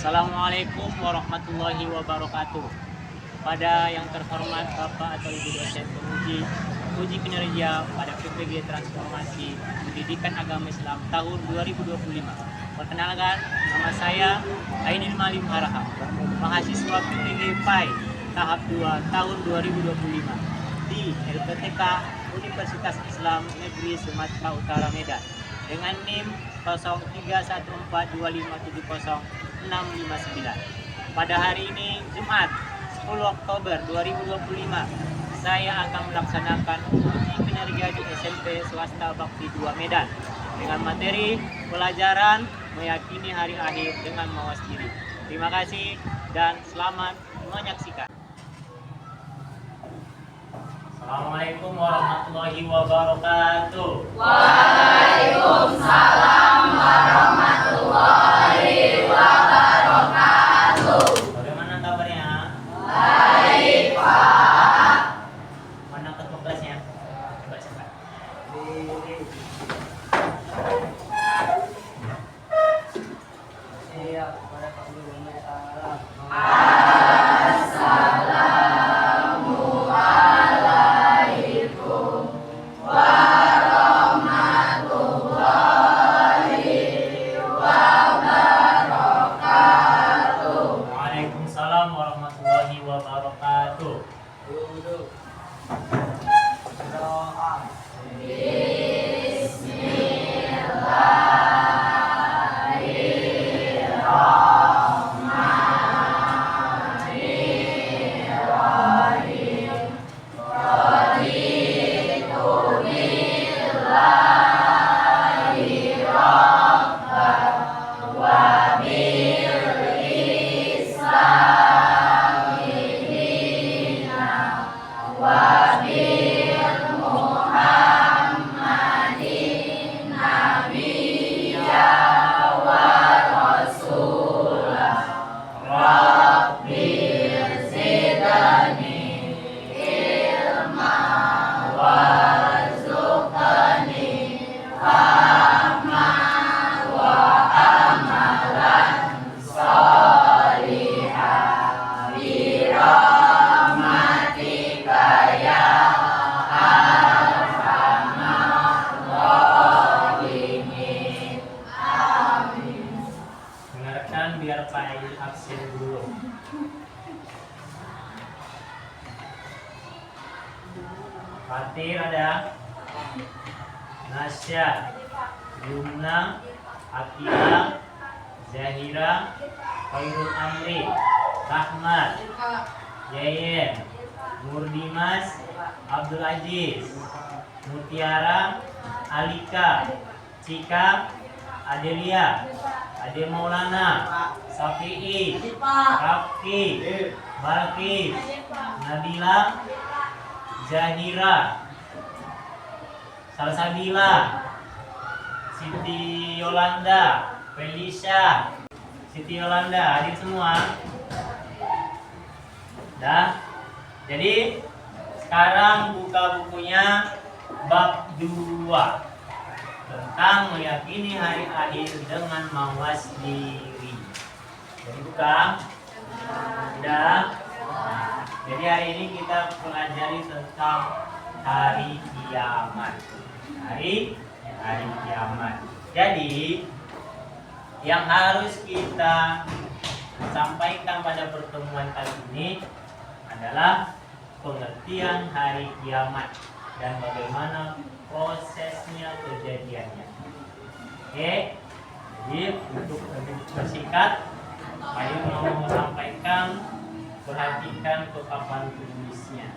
Assalamualaikum warahmatullahi wabarakatuh. Pada yang terhormat Bapak atau Ibu dosen penguji kinerja pada PPG Transformasi Pendidikan Agama Islam tahun 2025. Perkenalkan, nama saya Ainil Malim Harahap, mahasiswa PPG PAI tahap 2 tahun 2025 di LPTK Universitas Islam Negeri Sumatera Utara Medan dengan NIM 03142570 659. Pada hari ini Jumat 10 Oktober 2025 saya akan melaksanakan uji kinerja di SMP Swasta Bakti 2 Medan dengan materi pelajaran meyakini hari akhir dengan mawas diri. Terima kasih dan selamat menyaksikan. Assalamualaikum warahmatullahi wabarakatuh. Waalaikumsalam warahmatullahi wabarakatuh. Bagaimana kabarnya? Baik, Pak. Mana ketua kelasnya? Coba cepat. Iya, kepada Pak Guru Salam. Assalamualaikum warahmatullahi wabarakatuh. Waalaikumsalam warahmatullahi wabarakatuh. Duduk. Doa. Dengarkan biar Pak Aidil absen dulu. Fatir ada, Nasya, Yumna, Akila, Zahira, Khairul Amri, Rahmat, Yeyen, Murdimas, Abdul Aziz, Mutiara, Alika, Cika, Adelia, Ade Maulana, Safi'i, Rafki, Balkis, Nabila, Zahira, Salsabila, Siti Yolanda, Felicia, Siti Yolanda, hadir semua. Dah. Jadi sekarang buka bukunya bab 2 tentang meyakini hari akhir dengan mawas diri. Jadi buka. Sudah. Jadi hari ini kita pelajari tentang hari kiamat. Hari kiamat. Jadi yang harus kita sampaikan pada pertemuan kali ini adalah pengertian hari kiamat dan bagaimana prosesnya kejadiannya. Oke, jadi untuk bersingkat, saya mau sampaikan, perhatikan ke papan tulisnya.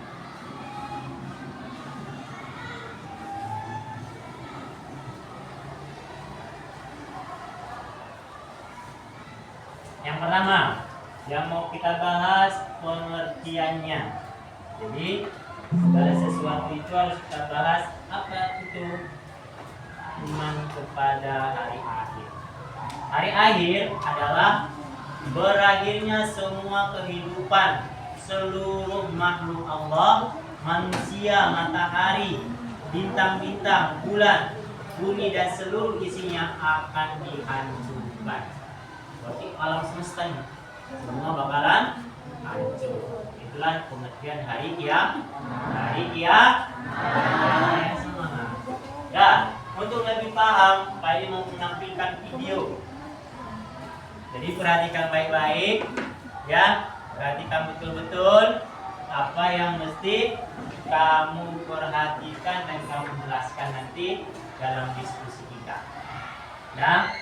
Yang pertama, yang mau kita bahas pengertiannya. Jadi segala sesuatu itu harus kita bahas apa itu iman kepada hari akhir. Hari akhir adalah berakhirnya semua kehidupan seluruh makhluk Allah, manusia, matahari, bintang-bintang, bulan, bumi dan seluruh isinya akan dihancurkan. Berarti alam semesta ini semua bakalan hancur. Itulah pengertian hari kiamat. Ya, semangat. Ya, untuk lebih paham, Pak Edi mau menampilkan video. Jadi perhatikan baik-baik, ya. Perhatikan betul-betul apa yang mesti kamu perhatikan dan kamu jelaskan nanti dalam diskusi kita. Nah,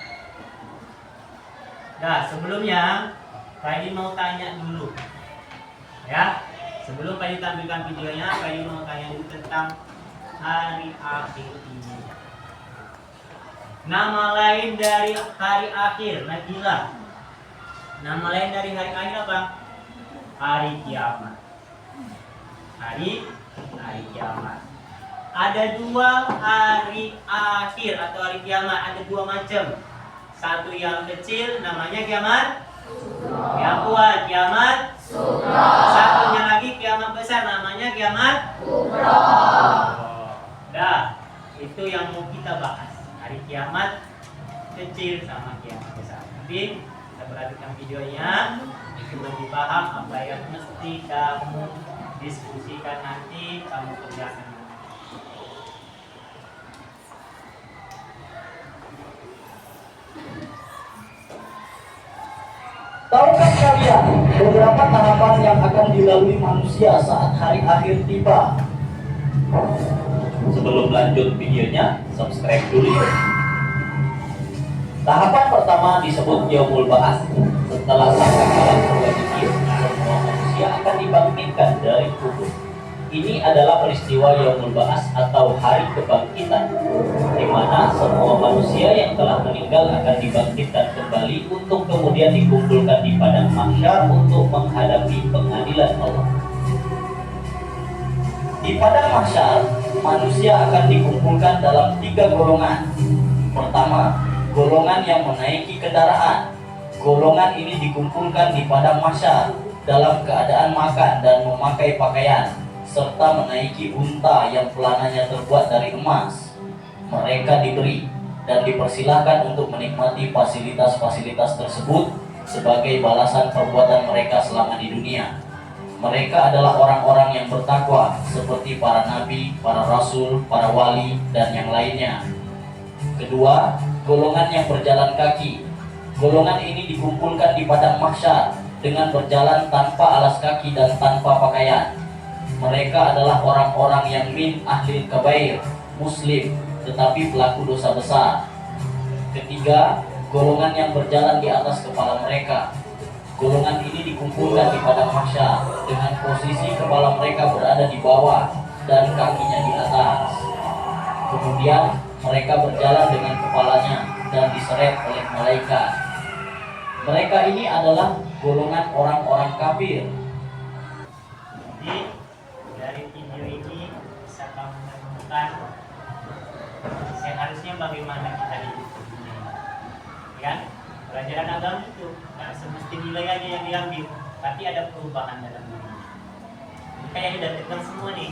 sebelumnya Pak Edi mau tanya dulu, ya. Sebelum Pak Edi tampilkan videonya, Pak Edi mau tanya dulu tentang hari akhir ini. Nama lain dari hari akhir, Nabila. Nama lain dari hari akhir apa? Hari kiamat. Hari kiamat. Ada dua hari akhir atau hari kiamat, ada dua macam. Satu yang kecil namanya kiamat Yahuan, kiamat satunya lagi kiamat besar namanya kiamat Kubro. Itu yang mau kita bahas. Hari kiamat kecil sama kiamat besar. Nanti kita perhatikan videonya, lebih paham apa yang mesti kamu diskusikan nanti, kamu kerjakan. Tahukah kalian beberapa tahapan yang akan dilalui manusia saat hari akhir tiba? Sebelum lanjut videonya, subscribe dulu ya. Tahapan pertama disebut Yaumul Ba'ats. Setelah sangkakala berwajib, semua manusia akan dibangkitkan dari kubur. Ini adalah peristiwa Yaumul Ba'ats atau hari kebangkitan, di mana semua manusia yang telah meninggal akan dibangkitkan kembali untuk kemudian dikumpulkan di padang mahsyar untuk menghadapi pengadilan Allah. Di padang mahsyar, manusia akan dikumpulkan dalam 3 golongan. Pertama, golongan yang menaiki kendaraan. Golongan ini dikumpulkan di padang mahsyar dalam keadaan makan dan memakai pakaian, serta menaiki unta yang pelananya terbuat dari emas. Mereka diberi dan dipersilahkan untuk menikmati fasilitas-fasilitas tersebut sebagai balasan perbuatan mereka selama di dunia. Mereka adalah orang-orang yang bertakwa seperti para nabi, para rasul, para wali, dan yang lainnya. Kedua, golongan yang berjalan kaki. Golongan ini dikumpulkan di padang mahsyar dengan berjalan tanpa alas kaki dan tanpa pakaian. Mereka adalah orang-orang yang min ahlil kabair, muslim, tetapi pelaku dosa besar. Ketiga, golongan yang berjalan di atas kepala mereka. Golongan ini dikumpulkan di padang mahsyar dengan posisi kepala mereka berada di bawah dan kakinya di atas. Kemudian mereka berjalan dengan kepalanya dan diseret oleh malaikat. Mereka ini adalah golongan orang-orang kafir. Jadi dari video ini bisa kamu menemukan seharusnya bagaimana kita hidup di dunia ini. Ya, pelajaran agama itu nggak semesti nilai aja yang diambil, tapi ada perubahan dalam diri. Kayak didapatkan semua nih,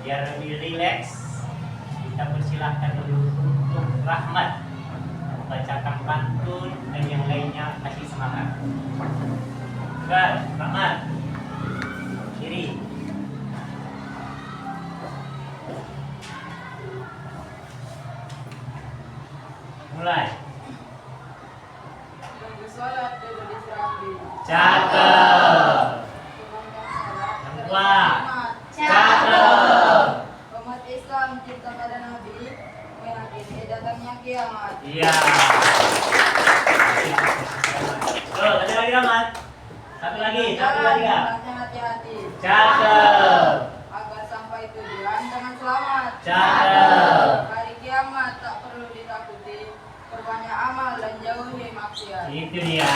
biar lebih rileks. Kita persilahkan dulu untuk Rahmat membacakan pantun dan yang lainnya kasih semangat. Baik, Rahmat. Kiri. Mulai. Cakep. Yang kuat. Cakep. Umat Islam cinta pada Nabi, meyakini datangnya kiamat. Iya. Oh, ada lagi Rahmat. Satu lagi ya. Jalan hati-hati. Cakep. Agar sampai tujuan dengan selamat. Cakep. Hari kiamat tak perlu ditakuti. Perbanyak amal dan jauhi maksiat. Itu dia.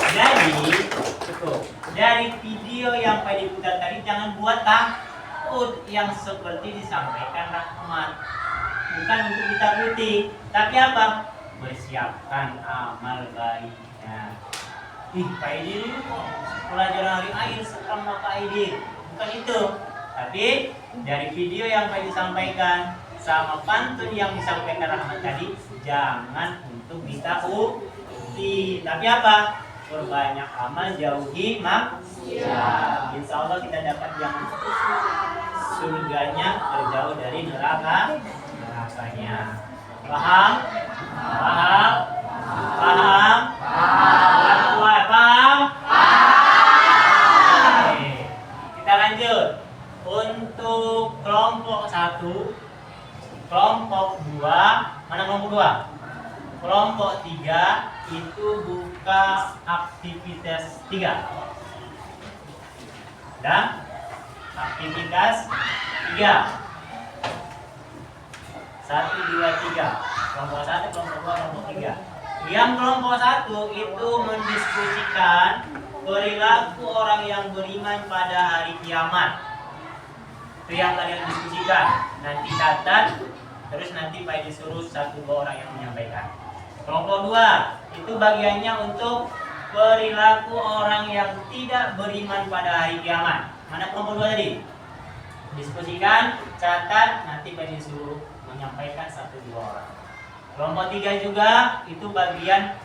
Jadi, cukup. Dari video yang Pak diputar tadi, jangan buat takut yang seperti disampaikan Rahmat. Bukan untuk ditakuti, tapi apa? Bersiapkan amal baiknya. Pak Edi dulu kok pelajaran hari akhir sama Pak Edi. Bukan itu. Tapi dari video yang Pak Edi sampaikan sama pantun yang disampaikan Rahmat tadi, jangan untuk ditakuti. pasti. Tapi apa? Perbanyak amal, jauhi maksiat. Insya Allah kita dapat yang surganya, terjauh dari nerakanya. Paham? Paham? Paham? Paham? Oke. Kita lanjut. Untuk kelompok 1, kelompok 2, mana kelompok 2? Kelompok 3 itu buka aktivitas 3. Dan aktivitas 3. 1, 2, 3. Kelompok 1, kelompok 2, kelompok 3. Yang kelompok 1 itu mendiskusikan perilaku orang yang beriman pada hari kiamat. Itu yang kalian diskusikan. Nanti catat, terus nanti Pak disuruh 1-2 orang yang menyampaikan. Kelompok 2 itu bagiannya untuk perilaku orang yang tidak beriman pada hari kiamat. Mana kelompok 2 tadi? Diskusikan, catat, nanti Pak disuruh menyampaikan 1-2 orang. Kelompok 3 juga itu bagian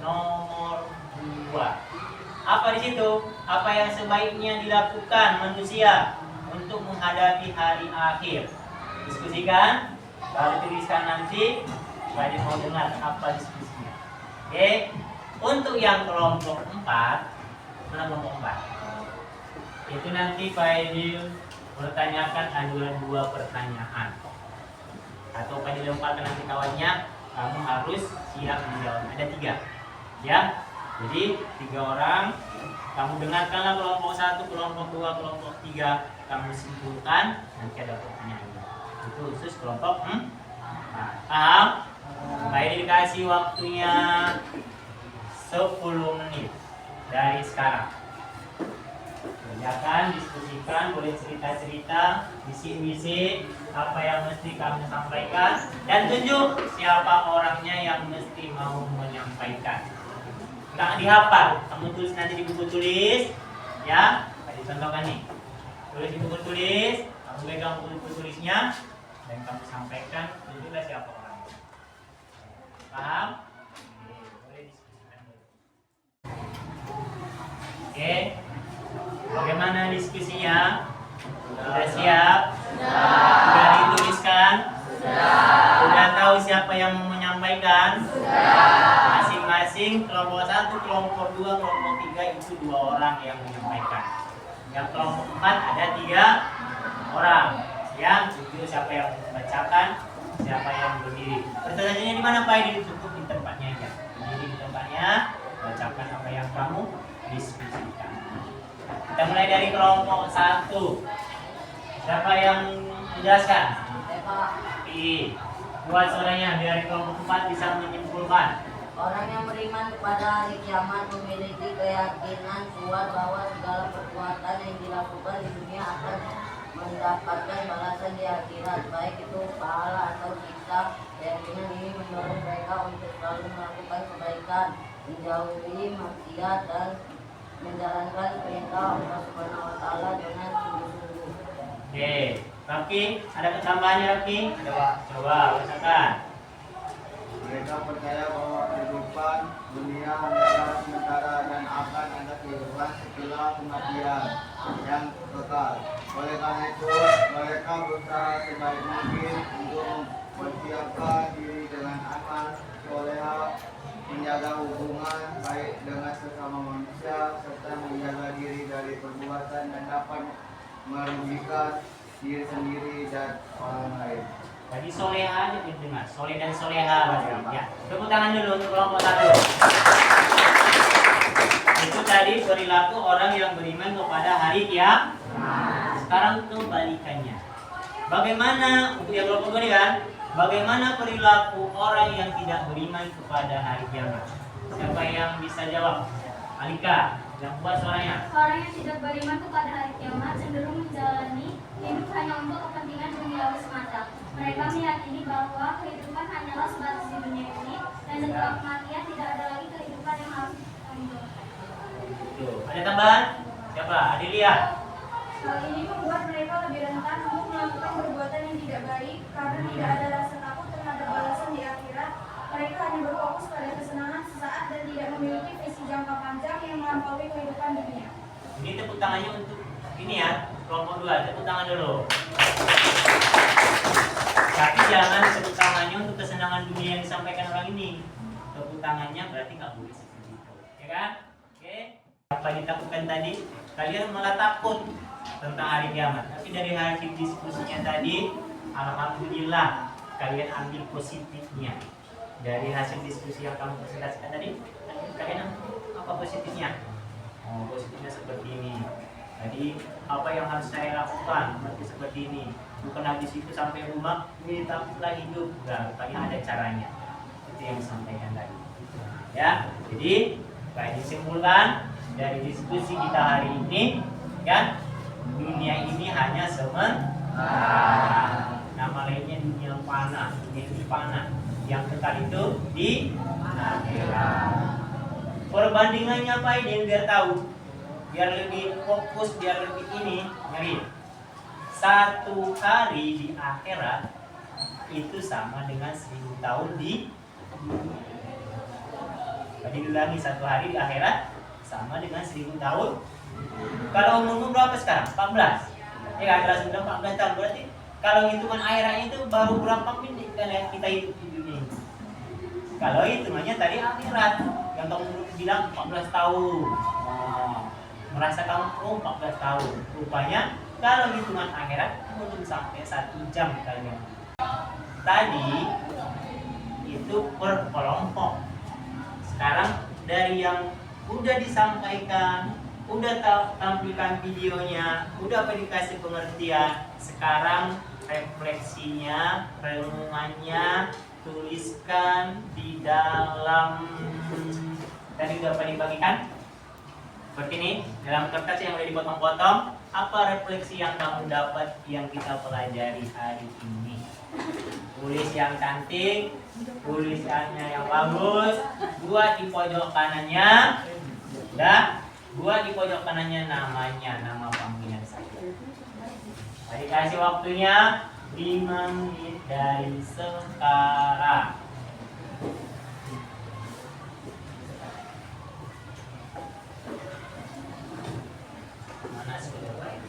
nomor 2. Apa di situ? Apa yang sebaiknya dilakukan manusia untuk menghadapi hari akhir? Diskusikan, baru tuliskan nanti. Pak mau dengar apa diskusinya. Oke. Untuk yang kelompok 4, mana kelompok 4? Itu nanti Pak Edil bertanyakan ada 2 pertanyaan. Atau Pak Edil lemparkan nanti kawannya, kamu harus siap menjawab. Ada 3. Ya. Jadi 3 orang, kamu dengarkanlah kelompok 1, kelompok 2, kelompok 3, kamu simpulkan, nanti ada pertanyaan. Itu khusus kelompok 4. Paham? Baik, dikasih waktunya 10 menit dari sekarang. Kerjakan, diskusikan, boleh cerita-cerita, bisik-bisik apa yang mesti kamu sampaikan, dan tunjuk siapa orangnya yang mesti mau menyampaikan. Nggak dihafal, kamu tulis nanti di buku tulis, ya. Tadi contohkan nih, tulis di buku tulis, kamu pegang buku tulisnya, dan kamu sampaikan, tunjuklah siapa orangnya. Paham? Oke, boleh diskusikan dulu. Oke, bagaimana diskusinya? Sudah siap? Sudah dituliskan? Sudah tahu siapa yang mau menyampaikan? Masing-masing kelompok 1, kelompok 2, kelompok 3 itu 2 orang yang menyampaikan. Yang kelompok 4 ada 3 orang. Yang itu siapa yang membacakan, siapa yang berdiri. Pertanyaannya di mana Pak? Ini cukup di tempatnya aja. Berdiri di tempatnya, bacakan apa yang kamu diskusikan. Kita mulai dari kelompok 1. Siapa yang menjelaskan? Buat saudaranya biar kelompok 4 bisa menyimpulkan. Orang yang beriman kepada hari kiamat memiliki keyakinan kuat bahwa segala perbuatan yang dilakukan di dunia akan mendapatkan balasan di akhirat, baik itu pahala atau siksa. Keyakinan ini mendorong mereka untuk selalu melakukan kebaikan, menjauhi maksiat, dan menjalankan perintah Allah Subhanahu wa Ta'ala dengan sungguh-sungguh. Oke, Rafki, ada ketambahannya Rafki? Coba bacakan. Mereka percaya bahwa kehidupan dunia hanyalah sementara dan akan ada kehidupan setelah kematian yang kekal. Oleh karena itu, mereka berusaha sebaik mungkin untuk mempersiapkan diri dengan amal solehah, menjaga hubungan baik dengan sesama manusia, serta menjaga diri dari perbuatan yang dapat merugikan diri sendiri dan orang lain. Jadi soleha aja dengar, soleh dan soleha. Ya, tepuk tangan dulu untuk kelompok 1. Itu tadi perilaku orang yang beriman kepada hari kiamat. Sekarang kebalikannya. Bagaimana untuk yang kelompok 2 ini kan? Bagaimana perilaku orang yang tidak beriman kepada hari kiamat? Siapa yang bisa jawab? Alika, yang buat suaranya. Orang yang tidak beriman kepada hari kiamat cenderung menjalani hidup hanya untuk kepentingan duniawi semata. Mereka meyakini bahwa kehidupan hanyalah sebatas di dunia ini, dan setelah kematian tidak ada lagi kehidupan yang harus ditanggung. Ada tambahan? Siapa? Adelia. Hal ini membuat mereka lebih rentan untuk melakukan perbuatan yang tidak baik karena tidak ada rasa takut terhadap balasan di akhirat. Mereka hanya berfokus pada kesenangan sesaat dan tidak Ini tepuk tangannya untuk ini ya, kelompok 2, tepuk tangan dulu. Tapi jangan tepuk tangannya untuk kesenangan dunia yang disampaikan orang ini. Tepuk tangannya berarti nggak boleh seperti itu, ya kan? Oke. Apa yang ditakutkan tadi? Kalian malah takut tentang hari kiamat. Tapi dari hasil diskusinya tadi, alhamdulillah kalian ambil positifnya. Dari hasil diskusi yang kamu presentasikan tadi, kalian apa positifnya? Oh, positifnya seperti ini. Jadi apa yang harus saya lakukan? Berarti seperti ini. Bukan habis itu sampai rumah ini takutlah hidup. Enggak, kalian ada caranya. Itu yang disampaikan tadi. Ya, jadi baik disimpulkan dari diskusi kita hari ini, kan? Dunia ini hanya sementara. Nama lainnya dunia fana, dunia ini fana. Yang kekal itu di akhirat. Perbandingannya apa ini biar tahu, biar lebih fokus, biar lebih ini nyari. 1 hari di akhirat itu sama dengan 1000 tahun di dunia. Tadi diulangi, 1 hari di akhirat sama dengan 1000 tahun. Kalau umurmu berapa sekarang? 14. Ya kan, jelas sudah 14 tahun. Berarti kalau hitungan akhirat itu baru berapa menit kita hidup di dunia ini? Kalau hitungannya tadi akhirat yang kamu bilang 14 tahun. Merasa kamu 14 tahun. Rupanya kalau hitungan akhirat belum sampai 1 jam kalian. Tadi itu per kelompok. Sekarang dari yang udah disampaikan, udah tampilkan videonya, udah dikasih pengertian. Sekarang refleksinya, renungannya tuliskan di dalam, tadi udah dibagikan seperti ini dalam kertas yang udah dipotong-potong. Apa refleksi yang kamu dapat yang kita pelajari hari ini? Tulis yang cantik, tulisannya yang bagus, buat di pojok kanannya, ya, buat di pojok kanannya namanya, nama panggilan saya. Tadi kasih waktunya 5 menit dari sekarang. Mana sudah?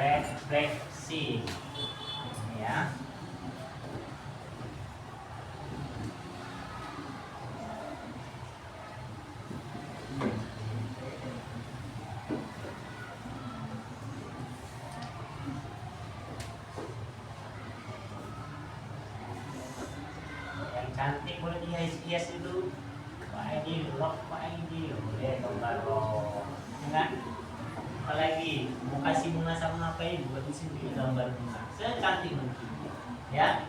Refleksi, ya. Cantik boleh dihias dulu. Pak Edi, lock Pak Edi, boleh kalau enggak. Apalagi mau kasih bunga sama apa ini, buat di sini gambar bunga secantik mungkin, ya.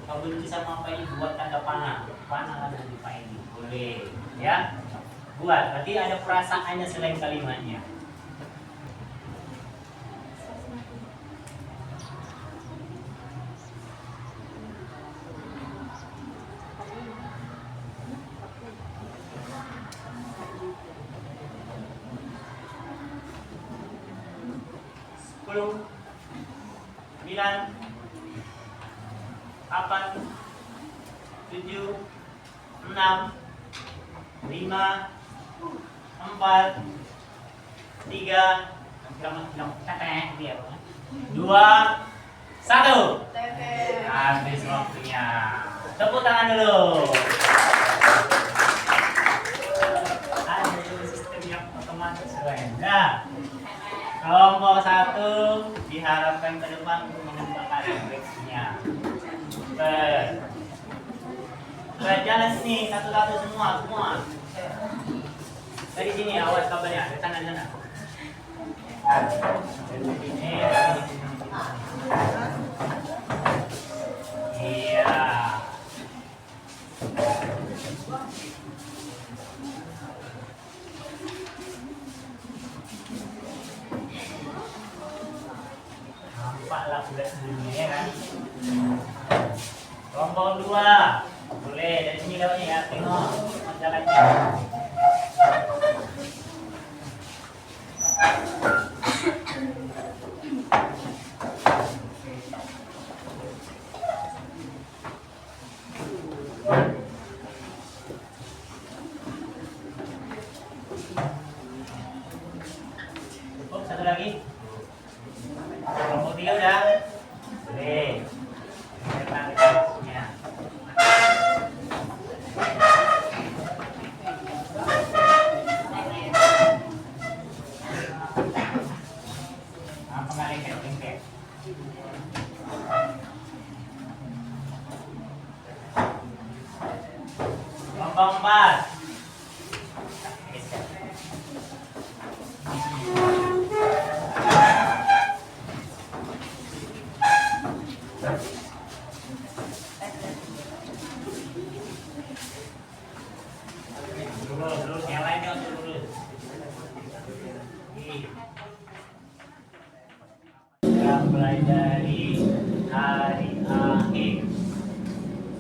Kalau benci sama apa ini, buat tanda panah ada di Pak Edi, boleh, ya. Buat, berarti ada perasaannya selain kalimatnya. Sepuluh, 9, 8, 7, 6, 5, 4, 3, 2, 1. Habis waktunya. Tepuk tangan dulu. Ada sistem yang otomatis nah. Kelompok 1 diharapkan ke depan untuk mengembangkan refleksinya. Jalan sini satu-satu semua. Dari sini awas kabarnya, ke sana. Ini. Iya. Nampaklah sudah sebelumnya kan. Kelompok 2 boleh dari sini lewatnya ya, tengok jalannya. ketiga udah? Boleh. Saya tarik kasusnya. Apa nggak lengket? Keempat. Lurus, yang lain yang lurus. Kita mulai dari hari akhir.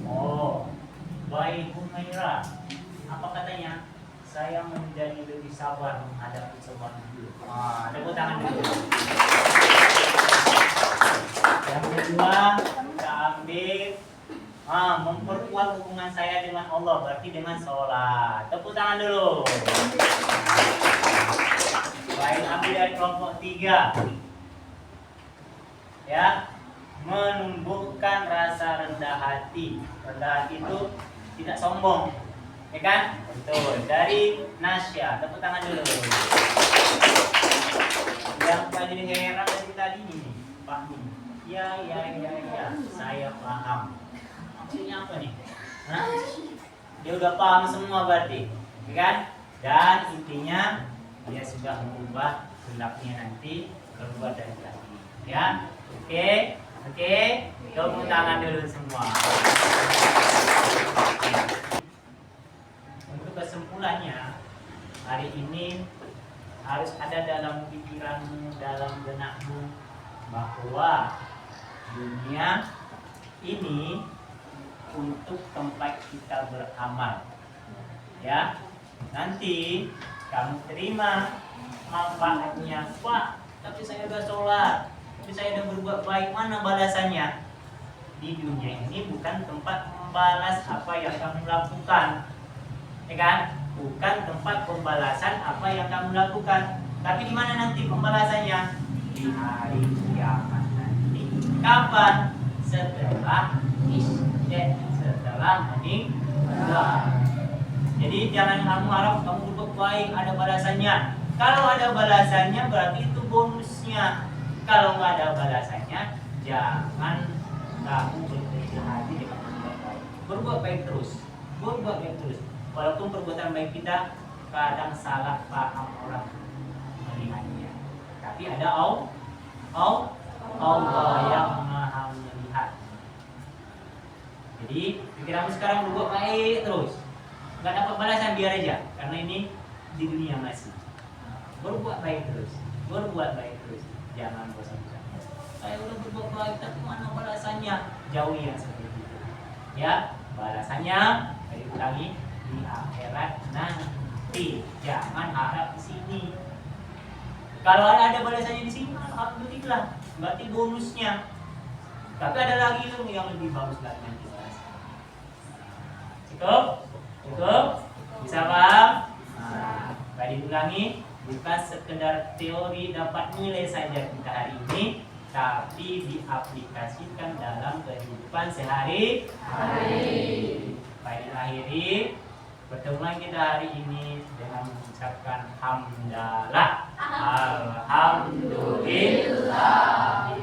Oh, baik Humaira. Apa katanya? Saya menjadi lebih sabar menghadapi cobaan hidup. Tepuk tangan dulu. Yang kedua, kita ambil memperkuat hubungan saya dengan Allah, berarti dengan sholat. Tepuk tangan dulu. Baik, ambil dari kelompok 3. Ya, menumbuhkan rasa rendah hati. Rendah hati itu tidak sombong, ya kan? Betul. Dari Nasya, tepuk tangan dulu. Yang paling heran dari tadi ini, Pak Min. Ya, saya paham. Maksudnya apa nih? Hah? Dia udah paham semua berarti, ya kan? Dan intinya dia sudah mengubah hendaknya nanti berbuat dari lagi, ya. Oke, tepuk tangan dulu semua. Untuk kesimpulannya, hari ini harus ada dalam pikiranmu, dalam benakmu bahwa dunia ini untuk tempat kita beramal, ya. Nanti kamu terima manfaatnya, Pak, tapi saya udah sholat, tapi saya udah berbuat baik, mana balasannya? Di dunia ini bukan tempat membalas apa yang kamu lakukan, ya kan? Bukan tempat pembalasan apa yang kamu lakukan, tapi di mana nanti pembalasannya? Di hari kiamat nanti. Kapan? Setelah setelah meninggal. Jadi jangan kamu harap kamu berbuat baik ada balasannya. Kalau ada balasannya berarti itu bonusnya. Kalau nggak ada balasannya, jangan kamu berkecil hati dengan berbuat baik. Berbuat baik terus, Walaupun perbuatan baik kita kadang salah paham orang melihatnya, tapi ada Allah yang maha melihat. Jadi pikiranmu sekarang berbuat baik terus, nggak dapat balasan biar aja, karena ini di dunia masih. Berbuat baik terus, jangan bosan-bosan. Saya udah berbuat baik, tapi mana balasannya? Jauhi yang seperti itu. Ya, balasannya saya ulangi di akhirat nanti. Jangan harap di sini. Kalau ada balasannya di sini, alhamdulillah, berarti bonusnya. Tapi ada lagi yang lebih bagus lagi nanti. Cukup? Bisa paham? Tadi ulangi, bukan sekedar teori dapat nilai saja kita hari ini, tapi diaplikasikan dalam kehidupan sehari-hari. Baik, akhiri pertemuan kita hari ini dengan mengucapkan hamdalah. Alhamdulillah.